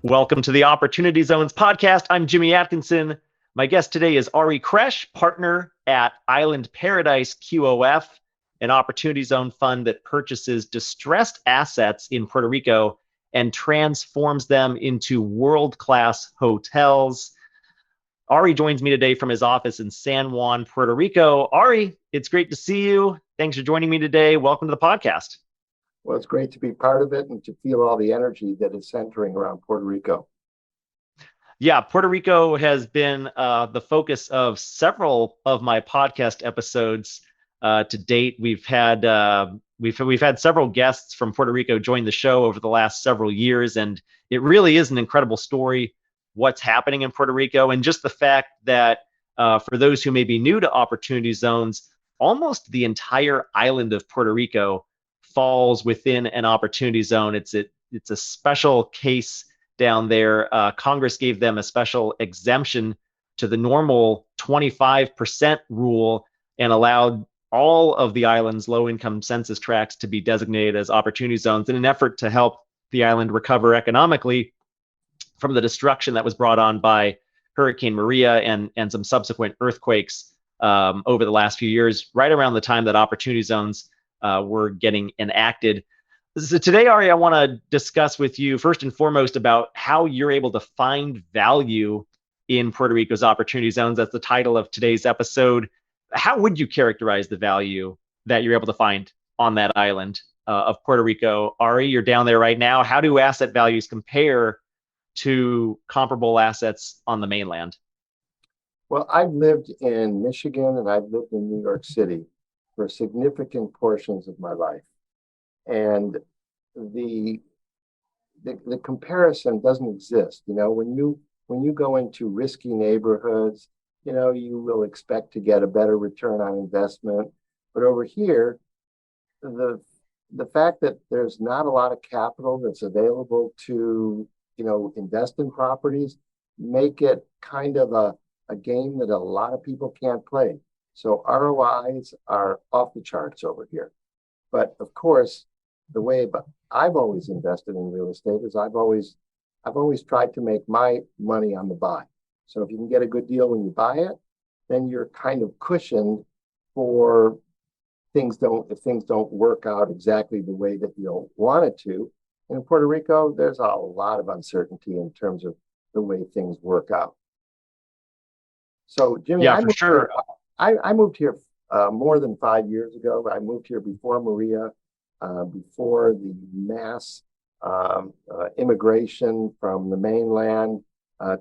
Welcome to the Opportunity Zones podcast. I'm Jimmy Atkinson. My guest today is Ari Kresh, partner at Island Paradise QOF, an Opportunity Zone fund that purchases distressed assets in Puerto Rico and transforms them into world-class hotels. Ari joins me today from his office in San Juan, Puerto Rico. Ari, it's great to see you. Thanks for joining me today. Welcome to the podcast. Well, it's great to be part of it and to feel all the energy that is centering around Puerto Rico. Yeah, Puerto Rico has been the focus of several of my podcast episodes to date. We've had several guests from Puerto Rico join the show over the last several years, and it really is an incredible story what's happening in Puerto Rico, and just the fact that for those who may be new to Opportunity Zones, almost the entire island of Puerto Rico falls within an opportunity zone. It's a special case down there. Congress gave them a special exemption to the normal 25% rule and allowed all of the island's low-income census tracts to be designated as opportunity zones in an effort to help the island recover economically from the destruction that was brought on by Hurricane Maria and some subsequent earthquakes over the last few years, right around the time that opportunity zones were getting enacted. So today, Ari, I want to discuss with you first and foremost about how you're able to find value in Puerto Rico's opportunity zones. That's the title of today's episode. How would you characterize the value that you're able to find on that island of Puerto Rico? Ari, you're down there right now. How do asset values compare to comparable assets on the mainland? Well, I've lived in Michigan and I've lived in New York City for significant portions of my life. And the comparison doesn't exist. You know, when you go into risky neighborhoods, you know, you will expect to get a better return on investment. But over here, the fact that there's not a lot of capital that's available to, you know, invest in properties make it kind of a game that a lot of people can't play. So ROIs are off the charts over here. But of course, the way I've always invested in real estate is I've always tried to make my money on the buy. So if you can get a good deal when you buy it, then you're kind of cushioned for if things don't work out exactly the way that you want it to. And in Puerto Rico, there's a lot of uncertainty in terms of the way things work out. So Jimmy, Yeah, for sure. I moved here more than 5 years ago. I moved here before Maria, before the mass immigration from the mainland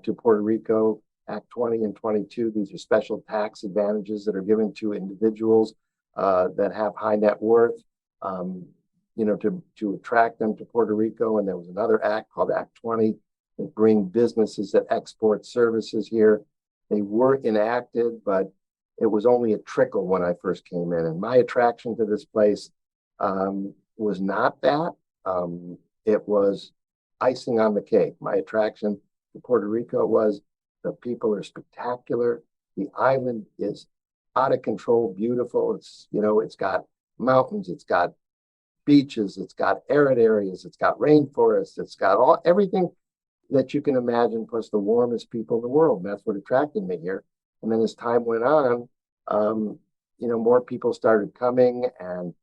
to Puerto Rico. Act 20 and 22, these are special tax advantages that are given to individuals that have high net worth, you know, to attract them to Puerto Rico. And there was another act called Act 20 that bring businesses that export services here. They were enacted, but it was only a trickle when I first came in. And my attraction to this place was not that. It was icing on the cake. My attraction to Puerto Rico was the people are spectacular. The island is out of control, beautiful. It's, you know, it's got mountains, it's got beaches, it's got arid areas, it's got rainforests, it's got everything that you can imagine, plus the warmest people in the world. And that's what attracted me here. And then as time went on, you know, more people started coming, and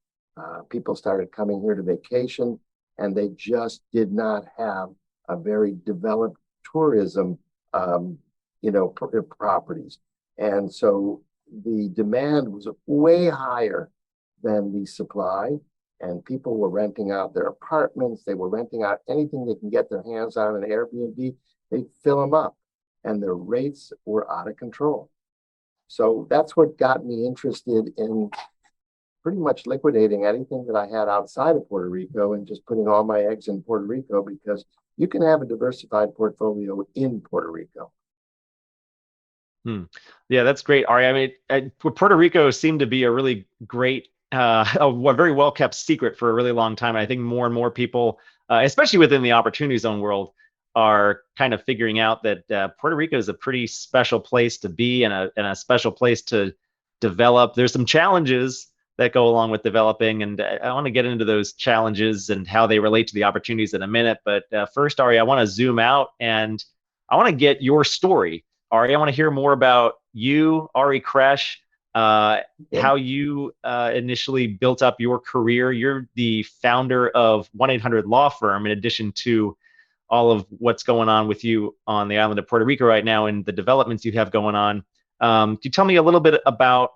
people started coming here to vacation, and they just did not have a very developed tourism, you know, properties. And so the demand was way higher than the supply, and people were renting out their apartments. They were renting out anything they can get their hands on an Airbnb. They fill them up, and the rates were out of control. So that's what got me interested in pretty much liquidating anything that I had outside of Puerto Rico and just putting all my eggs in Puerto Rico, because you can have a diversified portfolio in Puerto Rico. Yeah, that's great, Ari. I mean, Puerto Rico seemed to be a really great, a very well-kept secret for a really long time. And I think more and more people, especially within the opportunity zone world, are kind of figuring out that Puerto Rico is a pretty special place to be and a special place to develop. There's some challenges that go along with developing. And I want to get into those challenges and how they relate to the opportunities in a minute. But first, Ari, I want to zoom out and I want to get your story. Ari, I want to hear more about you, Ari Kresh, how you initially built up your career. You're the founder of 1-800 Law Firm, in addition to all of what's going on with you on the island of Puerto Rico right now and the developments you have going on. Can you tell me a little bit about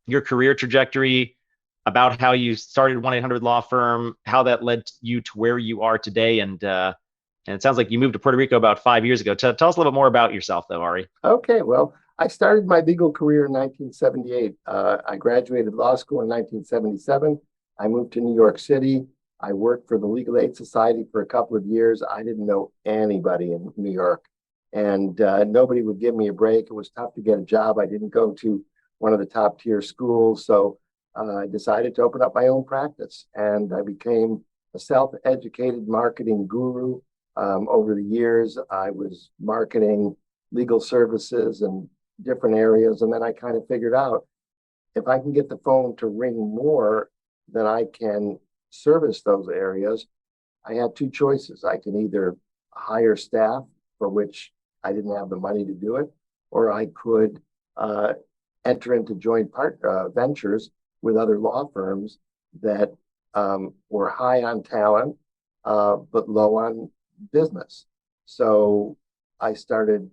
your career trajectory, about how you started 1-800 Law Firm, how that led you to where you are today, and it sounds like you moved to Puerto Rico about 5 years ago. Tell us a little bit more about yourself, though, Ari. Okay, well, I started my legal career in 1978. I graduated law school in 1977. I moved to New York City. I worked for the Legal Aid Society for a couple of years. I didn't know anybody in New York, and nobody would give me a break. It was tough to get a job. I didn't go to one of the top tier schools, so I decided to open up my own practice, and I became a self-educated marketing guru. Over the years, I was marketing legal services and different areas, and then I kind of figured out if I can get the phone to ring more than I can service those areas, I had two choices. I can either hire staff, for which I didn't have the money to do it, or I could enter into joint ventures with other law firms that were high on talent, but low on business. So I started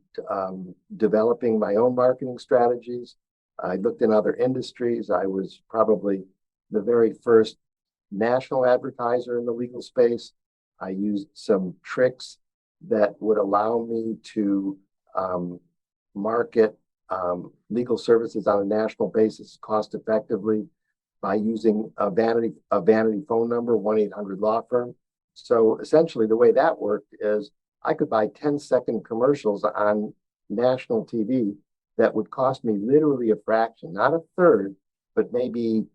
developing my own marketing strategies. I looked in other industries. I was probably the very first national advertiser in the legal space. I used some tricks that would allow me to market legal services on a national basis cost effectively by using a vanity phone number, 1-800 Law Firm. So essentially the way that worked is I could buy 10-second commercials on national TV that would cost me literally a fraction, not a third, but maybe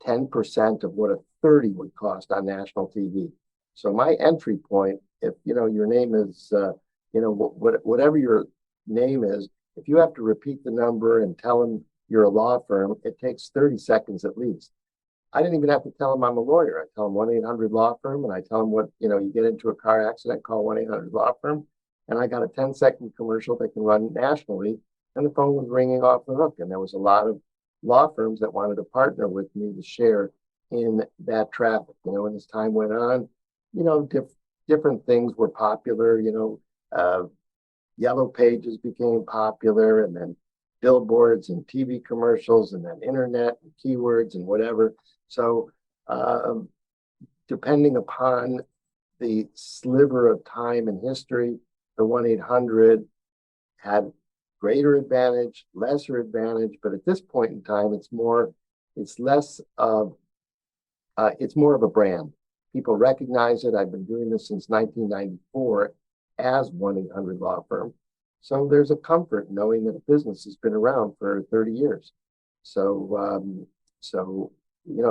10% of what a 30 would cost on national TV. So my entry point, if your name is, whatever your name is, if you have to repeat the number and tell them you're a law firm, it takes 30 seconds at least. I didn't even have to tell them I'm a lawyer. I tell them 1-800 Law Firm, and I tell them you get into a car accident, call 1-800 Law Firm. And I got a 10-second commercial that can run nationally, and the phone was ringing off the hook. And there was a lot of law firms that wanted to partner with me to share in that traffic. As time went on, different things were popular. Yellow pages became popular, and then billboards and TV commercials, and then internet and keywords and whatever. So depending upon the sliver of time in history, the 1-800 had greater advantage, lesser advantage, but at this point in time, it's more of a brand. People recognize it. I've been doing this since 1994 as 1-800 Law Firm. So there's a comfort knowing that a business has been around for 30 years. So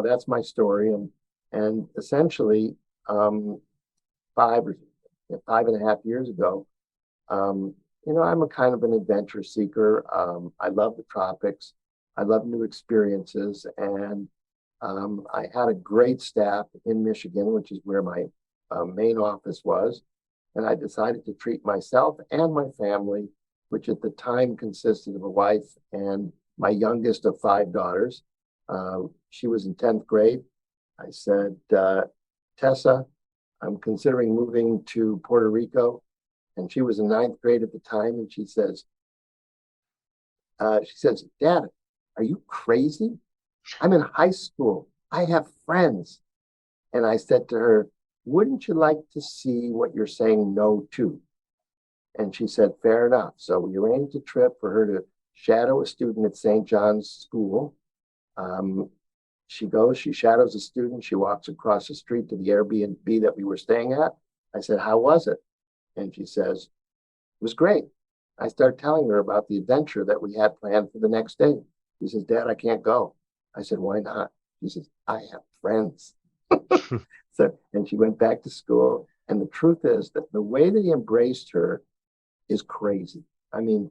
that's my story. And essentially, 5.5 years ago, I'm a kind of an adventure seeker. I love the tropics. I love new experiences. And I had a great staff in Michigan, which is where my main office was. And I decided to treat myself and my family, which at the time consisted of a wife and my youngest of 5 daughters. She was in 10th grade. I said, Tessa, I'm considering moving to Puerto Rico. And she was in 9th grade at the time. And she says, Dad, are you crazy? I'm in high school. I have friends. And I said to her, wouldn't you like to see what you're saying no to? And she said, fair enough. So we arranged a trip for her to shadow a student at St. John's School. She goes, she shadows a student. She walks across the street to the Airbnb that we were staying at. I said, how was it? And she says, it was great. I start telling her about the adventure that we had planned for the next day. She says, Dad, I can't go. I said, why not? She says, I have friends. And she went back to school. And the truth is that the way they embraced her is crazy. I mean,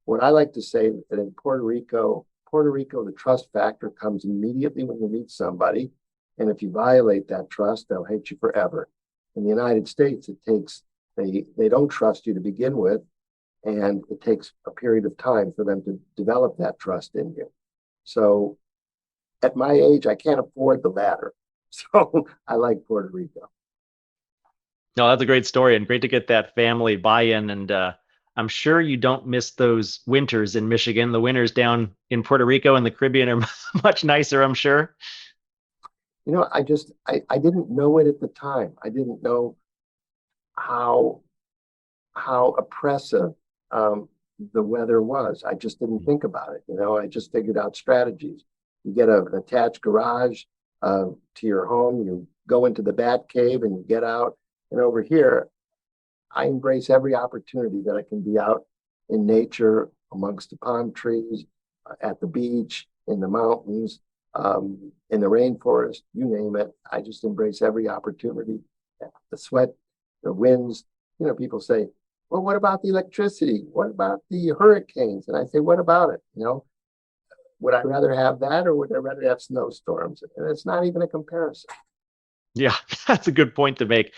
what I like to say that in Puerto Rico, Puerto Rico, the trust factor comes immediately when you meet somebody. And if you violate that trust, they'll hate you forever. In the United States, they don't trust you to begin with. And it takes a period of time for them to develop that trust in you. So at my age, I can't afford the latter. So I like Puerto Rico. No, that's a great story and great to get that family buy-in. And I'm sure you don't miss those winters in Michigan. The winters down in Puerto Rico and the Caribbean are much nicer, I'm sure. I didn't know it at the time. I didn't know how oppressive the weather was. I just didn't think about it. I just figured out strategies. You get an attached garage to your home. You go into the bat cave and you get out. And over here, I embrace every opportunity that I can be out in nature, amongst the palm trees, at the beach, in the mountains, in the rainforest, you name it. I just embrace every opportunity. The sweat, the winds. People say, well, what about the electricity? What about the hurricanes? And I say, what about it? Would I rather have that or would I rather have snowstorms? And it's not even a comparison. Yeah, that's a good point to make.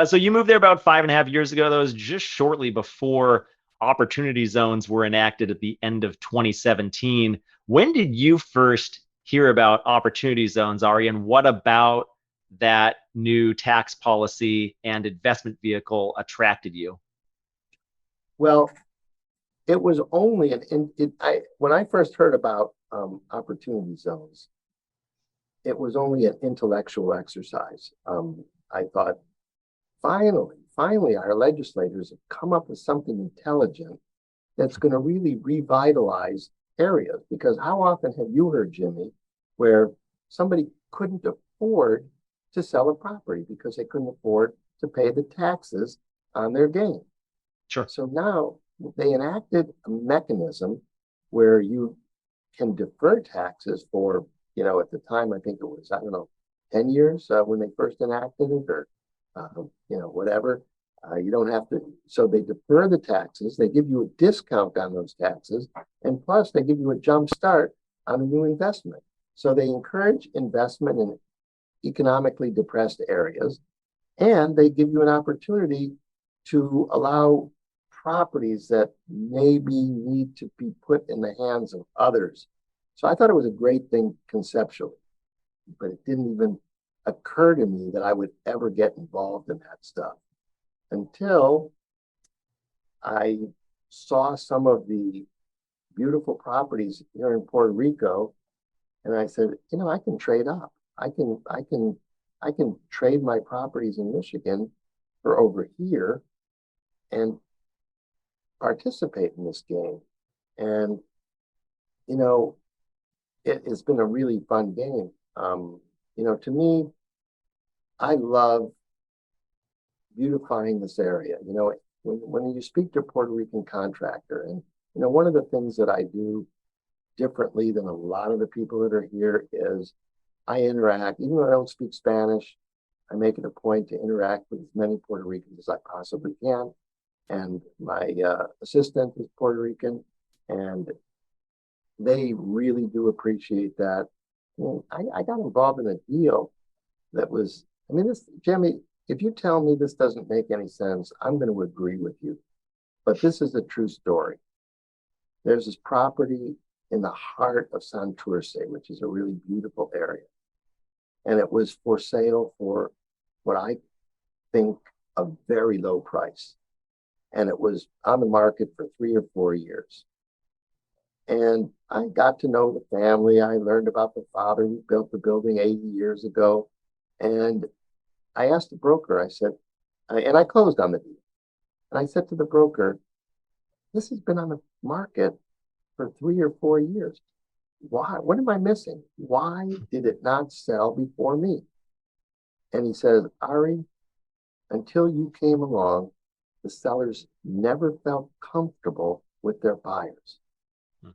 So you moved there about 5.5 years ago. That was just shortly before opportunity zones were enacted at the end of 2017. When did you first hear about opportunity zones, Ari, and what about that new tax policy and investment vehicle attracted you? Well, it was only when I first heard about opportunity zones, it was only an intellectual exercise. I thought, finally, our legislators have come up with something intelligent that's going to really revitalize areas. Because how often have you heard, Jimmy, where somebody couldn't afford to sell a property because they couldn't afford to pay the taxes on their gain? Sure. So now they enacted a mechanism where you can defer taxes for, at the time, I think it was, 10 years when they first enacted it, or, whatever. You don't have to. So they defer the taxes. They give you a discount on those taxes. And plus, they give you a jump start on a new investment. So they encourage investment in economically depressed areas. And they give you an opportunity to allow properties that maybe need to be put in the hands of others. So I thought it was a great thing conceptually, but it didn't even occur to me that I would ever get involved in that stuff until I saw some of the beautiful properties here in Puerto Rico. And I said, I can trade up. I can trade my properties in Michigan for over here and participate in this game. And, it has been a really fun game. To me, I love beautifying this area. When you speak to a Puerto Rican contractor, and, one of the things that I do differently than a lot of the people that are here is I interact, even though I don't speak Spanish, I make it a point to interact with as many Puerto Ricans as I possibly can. And my assistant is Puerto Rican, and they really do appreciate that. I got involved in a deal that was, Jimmy, if you tell me this doesn't make any sense, I'm going to agree with you. But this is a true story. There's this property in the heart of Santurce, which is a really beautiful area. And it was for sale for what I think a very low price. And it was on the market for 3 or 4 years. And I got to know the family. I learned about the father who built the building 80 years ago. And I asked the broker, I said, and I closed on the deal. And I said to the broker, this has been on the market for 3 or 4 years. Why? What am I missing? Why did it not sell before me? And he says, Ari, until you came along, the sellers never felt comfortable with their buyers.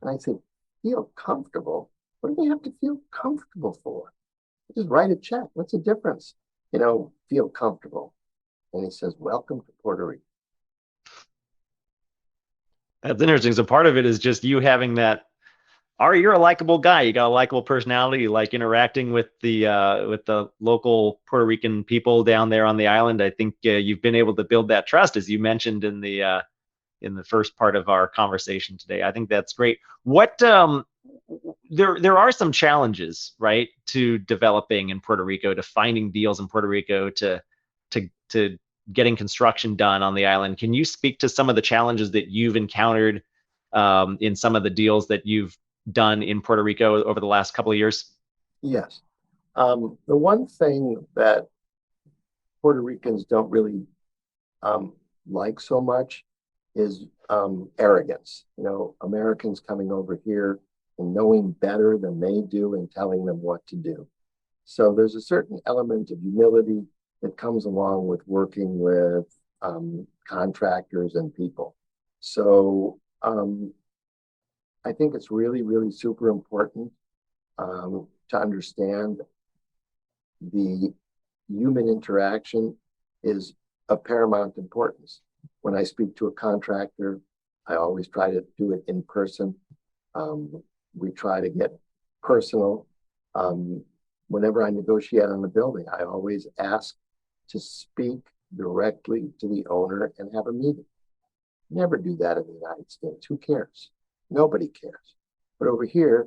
And I said, feel comfortable? What do they have to feel comfortable for? Just write a check. What's the difference? Feel comfortable. And he says, welcome to Puerto Rico. That's interesting. So part of it is just you having that Ari, you're a likable guy. You got a likable personality. You like interacting with the local Puerto Rican people down there on the island. I think you've been able to build that trust, as you mentioned in the first part of our conversation today. I think that's great. What there are some challenges, right, to developing in Puerto Rico, to finding deals in Puerto Rico, to getting construction done on the island. Can you speak to some of the challenges that you've encountered in some of the deals that you've done in Puerto Rico over the last couple of years? Yes. The one thing that Puerto Ricans don't really um, like so much is arrogance. You know, Americans coming over here and knowing better than they do and telling them what to do. So there's a certain element of humility that comes along with working with contractors and people. So I think it's really, really super important to understand the human interaction is of paramount importance. When I speak to a contractor, I always try to do it in person. We try to get personal. Whenever I negotiate on the building, I always ask to speak directly to the owner and have a meeting. Never do that in the United States. Who cares? Nobody cares. But over here,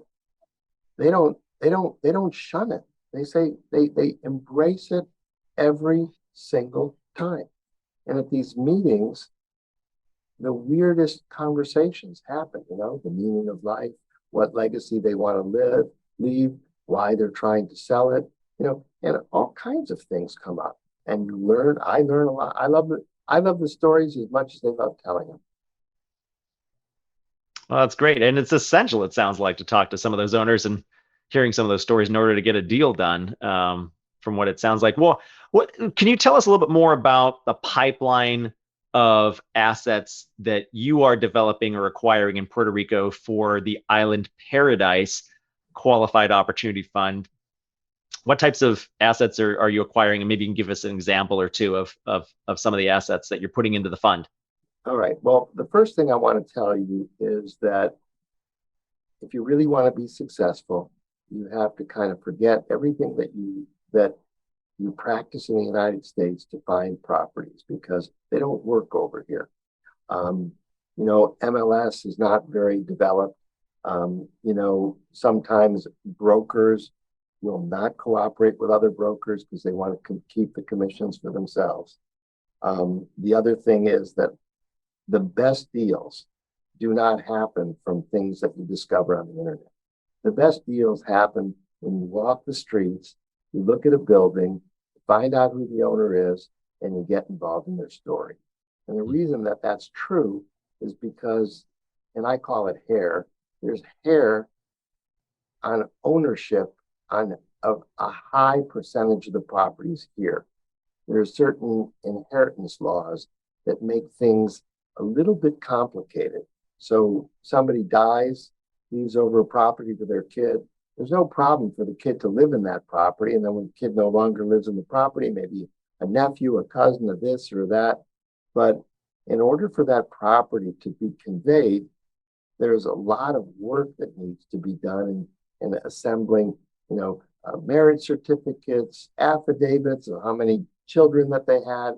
they don't shun it. They say they embrace it every single time. And at these meetings, the weirdest conversations happen, you know, the meaning of life, what legacy they want to leave, why they're trying to sell it, you know, and all kinds of things come up. And I learn a lot. I love the stories as much as they love telling them. Well, that's great. And it's essential, it sounds like, to talk to some of those owners and hearing some of those stories in order to get a deal done, from what it sounds like. Well, what can you tell us a little bit more about the pipeline of assets that you are developing or acquiring in Puerto Rico for the Island Paradise Qualified Opportunity Fund? What types of assets are you acquiring? And maybe you can give us an example or two of some of the assets that you're putting into the fund. All right. Well, the first thing I want to tell you is that if you really want to be successful, you have to kind of forget everything that you practice in the United States to find properties because they don't work over here. Um, you know, MLS is not very developed. You know, sometimes brokers will not cooperate with other brokers because they want to keep the commissions for themselves. The other thing is that the best deals do not happen from things that you discover on the internet. The best deals happen when you walk the streets, you look at a building, find out who the owner is, and you get involved in their story. And the reason that that's true is because, and I call it hair, there's hair on ownership on of a high percentage of the properties here. There are certain inheritance laws that make things a little bit complicated. So somebody dies, leaves over a property to their kid. There's no problem for the kid to live in that property. And then when the kid no longer lives in the property, maybe a nephew, a cousin of this or that. But in order for that property to be conveyed, there's a lot of work that needs to be done in assembling, you know, marriage certificates, affidavits of how many children that they had.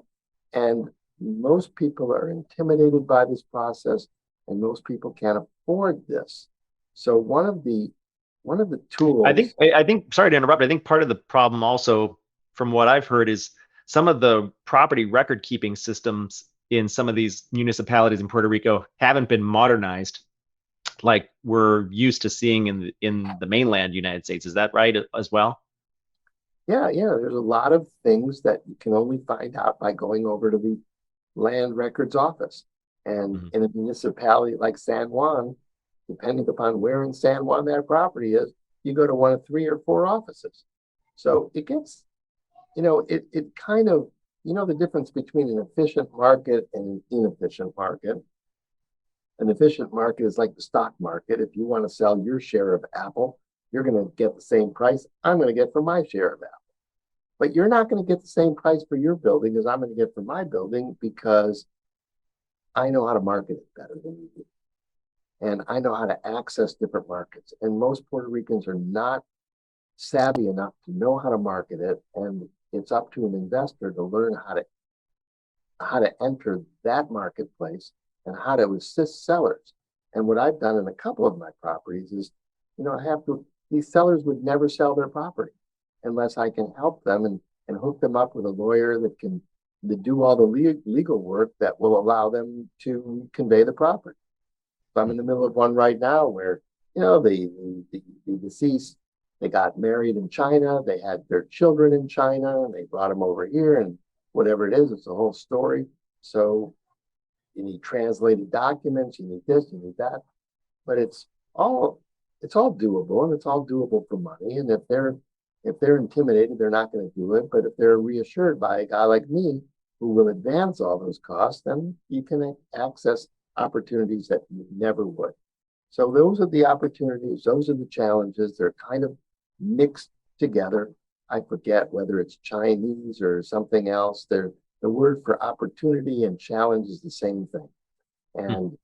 And most people are intimidated by this process, and most people can't afford this. So one of the tools. I think sorry to interrupt. I think part of the problem also, from what I've heard, is some of the property record keeping systems in some of these municipalities in Puerto Rico haven't been modernized like we're used to seeing in the mainland United States. Is that right as well? Yeah. There's a lot of things that you can only find out by going over to the land records office. And Mhm. in a municipality like San Juan, depending upon where in San Juan that property is, you go to one of 3 or 4 offices. So it gets, it kind of, the difference between an efficient market and an inefficient market. An efficient market is like the stock market. If you want to sell your share of Apple, you're going to get the same price I'm going to get for my share of Apple. But you're not going to get the same price for your building as I'm going to get for my building because I know how to market it better than you do. and I know how to access different markets. And most Puerto Ricans are not savvy enough to know how to market it, and it's up to an investor to learn how to enter that marketplace and how to assist sellers. And what I've done in a couple of my properties is, I have to, these sellers would never sell their property unless I can help them and hook them up with a lawyer that can do all the legal work that will allow them to convey the property. So I'm in the middle of one right now where, the deceased, they got married in China, they had their children in China, and they brought them over here, and whatever it is, it's a whole story. So you need translated documents, you need this, you need that, but it's all doable, and it's all doable for money. And if they're intimidated, they're not going to do it. But if they're reassured by a guy like me who will advance all those costs, then you can access opportunities that you never would. So those are the opportunities, those are the challenges. They're kind of mixed together. I forget whether it's Chinese or something else. The word for opportunity and challenge is the same thing. And,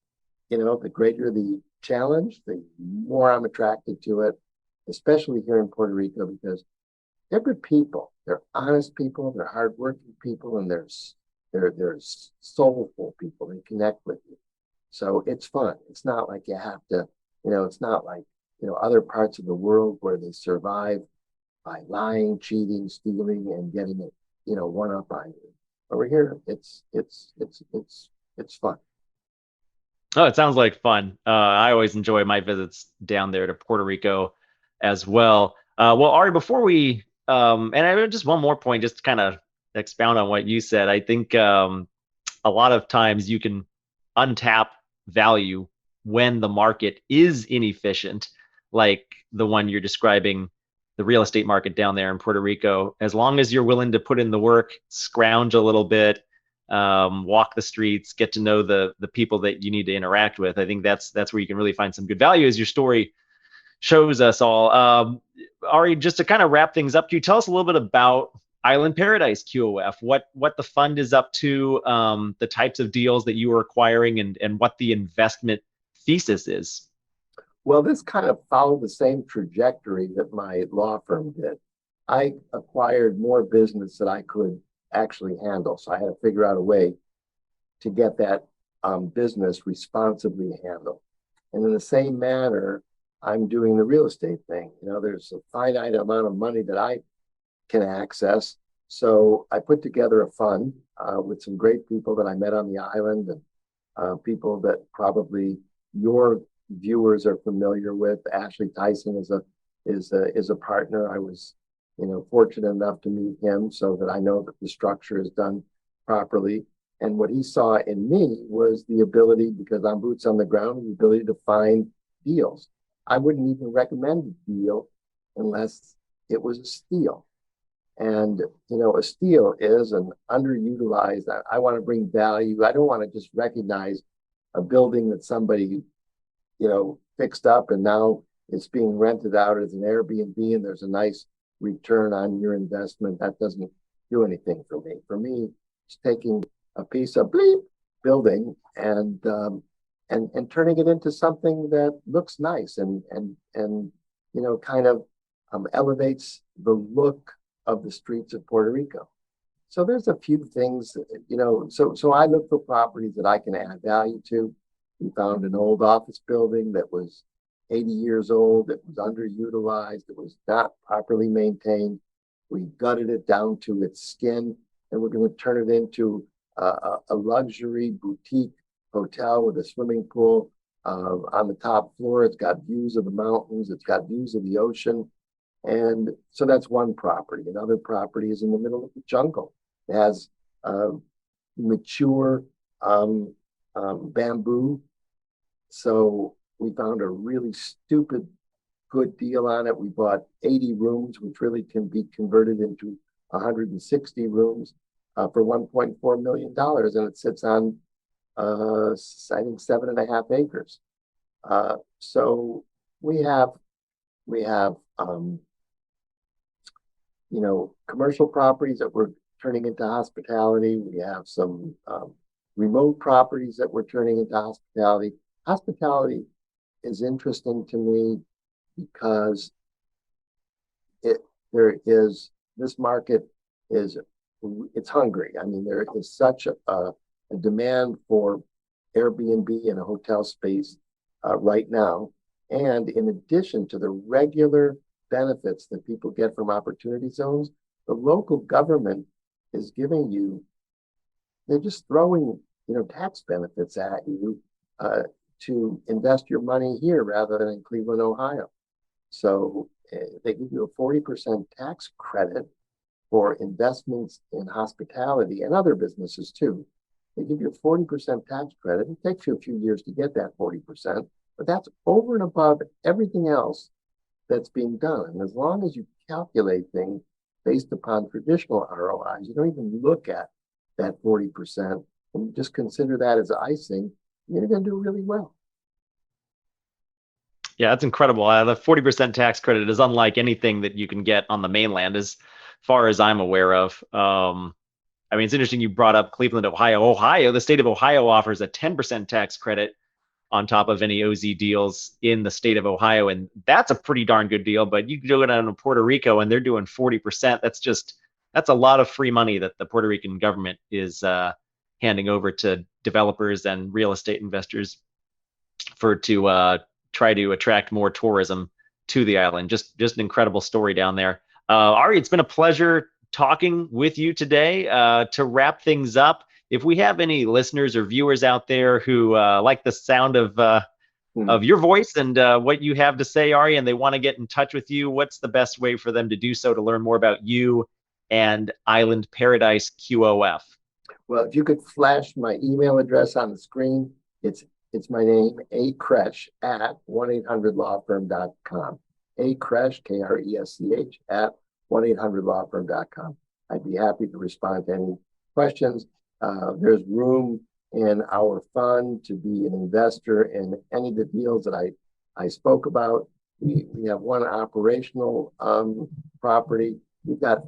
the greater the challenge, the more I'm attracted to it, especially here in Puerto Rico, because they're good people. They're honest people. They're hardworking people, and they're soulful people. They connect with you. So it's fun. It's not like you have to, it's not like, other parts of the world where they survive by lying, cheating, stealing, and getting it, one up on you. Over here, it's fun. Oh, it sounds like fun. I always enjoy my visits down there to Puerto Rico as well. Well, Ari, before we, and I just one more point, just to kind of expound on what you said. I think a lot of times you can untap value when the market is inefficient, like the one you're describing, the real estate market down there in Puerto Rico. As long as you're willing to put in the work, scrounge a little bit, walk the streets, get to know the people that you need to interact with. I think that's where you can really find some good value, as your story shows us all. Ari, just to kind of wrap things up, can you tell us a little bit about Island Paradise QOF, what the fund is up to, the types of deals that you are acquiring, and what the investment thesis is? Well, this kind of followed the same trajectory that my law firm did. I acquired more business that I could actually handle. So I had to figure out a way to get that business responsibly handled. And in the same manner, I'm doing the real estate thing. There's a finite amount of money that I can access. So I put together a fund with some great people that I met on the island, and people that probably your viewers are familiar with. Ashley Tyson is a partner. I was fortunate enough to meet him, so that I know that the structure is done properly. And what he saw in me was the ability, because I'm boots on the ground, the ability to find deals. I wouldn't even recommend a deal unless it was a steal. And, a steal is an underutilized, I want to bring value. I don't want to just recognize a building that somebody, fixed up and now it's being rented out as an Airbnb and there's a nice return on your investment. That doesn't do anything for me. For me, it's taking a piece of building and turning it into something that looks nice and kind of elevates the look of the streets of Puerto Rico. So there's a few things, so I look for properties that I can add value to. We found an old office building that was 80 years old. It was underutilized. It was not properly maintained. We gutted it down to its skin, and we're going to turn it into a luxury boutique hotel with a swimming pool on the top floor. It's got views of the mountains. It's got views of the ocean. And so that's one property. Another property is in the middle of the jungle. It has mature bamboo. So we found a really stupid good deal on it. We bought 80 rooms, which really can be converted into 160 rooms for $1.4 million. And it sits on, I think, 7.5 acres. So we have commercial properties that we're turning into hospitality. We have some remote properties that we're turning into hospitality. Hospitality is interesting to me because this market it's hungry. I mean, there is such a demand for Airbnb and a hotel space right now. And in addition to the regular benefits that people get from opportunity zones, the local government is giving you, they're just throwing, tax benefits at you to invest your money here rather than in Cleveland, Ohio. So they give you a 40% tax credit for investments in hospitality and other businesses too. They give you a 40% tax credit. It takes you a few years to get that 40%, but that's over and above everything else that's being done. And as long as you calculate things based upon traditional ROIs, you don't even look at that 40%, and you just consider that as icing, you're going to do really well. Yeah, that's incredible. The 40% tax credit is unlike anything that you can get on the mainland, as far as I'm aware of. I mean, it's interesting you brought up Cleveland, Ohio. The state of Ohio offers a 10% tax credit on top of any OZ deals in the state of Ohio, and that's a pretty darn good deal. But you go down to Puerto Rico and they're doing 40%. That's a lot of free money that the Puerto Rican government is handing over to developers and real estate investors to try to attract more tourism to the island. Just an incredible story down there. Ari, it's been a pleasure talking with you today. To wrap things up, if we have any listeners or viewers out there who like the sound of your voice and what you have to say, Ari, and they want to get in touch with you, what's the best way for them to do so to learn more about you and Island Paradise QOF? Well, if you could flash my email address on the screen, it's my name, A Kresh at 1-800lawfirm.com. A Kresh, Kresch, at 1-800lawfirm.com. I'd be happy to respond to any questions. There's room in our fund to be an investor in any of the deals that I spoke about. We have one operational property. We've got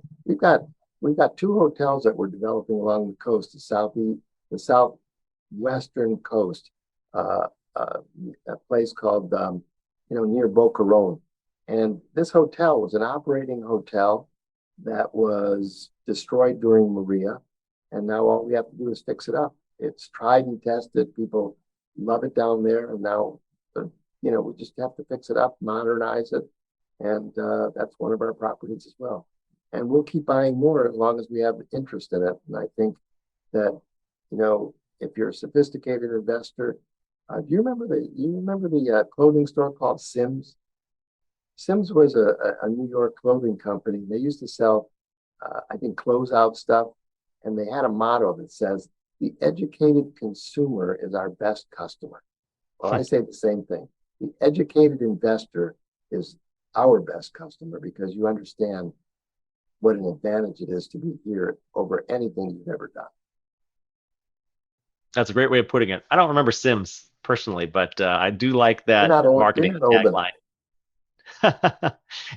two hotels that we're developing along the coast, the southwestern coast. A place called, near Boca Raton. And this hotel was an operating hotel that was destroyed during Maria. And now all we have to do is fix it up. It's tried and tested. People love it down there. And now, we just have to fix it up, modernize it. And that's one of our properties as well. And we'll keep buying more as long as we have interest in it. And I think that, if you're a sophisticated investor, do you remember the clothing store called Sims? Sims was a New York clothing company. They used to sell, I think, closeout stuff. And they had a motto that says, the educated consumer is our best customer. Well, I say the same thing. The educated investor is our best customer because you understand what an advantage it is to be here over anything you've ever done. That's a great way of putting it. I don't remember Sims personally, but I do like that marketing tagline.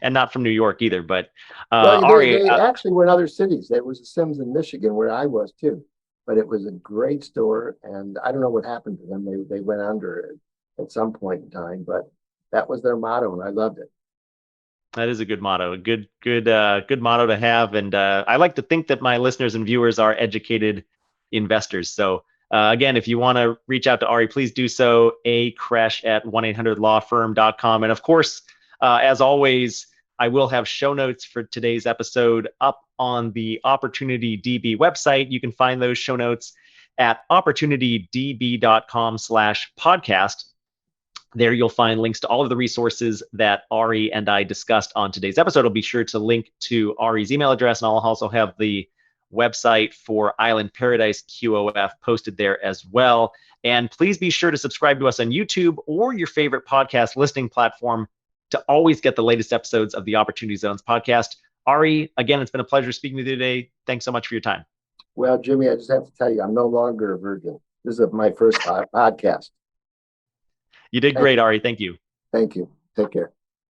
And not from New York either, but Ari, they actually were in other cities. There was a Sims in Michigan where I was too, but it was a great store, and I don't know what happened to them. They went under at some point in time, but that was their motto, and I loved it. That is a good motto, a good motto to have, and I like to think that my listeners and viewers are educated investors. So again, if you want to reach out to Ari, please do so. A Kresh at 1-800lawfirm.com, and of course, as always, I will have show notes for today's episode up on the OpportunityDb website. You can find those show notes at opportunitydb.com/podcast. There you'll find links to all of the resources that Ari and I discussed on today's episode. I'll be sure to link to Ari's email address, and I'll also have the website for Island Paradise QOF posted there as well. And please be sure to subscribe to us on YouTube or your favorite podcast listening platform to always get the latest episodes of the Opportunity Zones podcast. Ari, again, it's been a pleasure speaking with you today. Thanks so much for your time. Well, Jimmy, I just have to tell you, I'm no longer a virgin. This is my first podcast. You did great, Ari. Thank you. Thank you. Take care.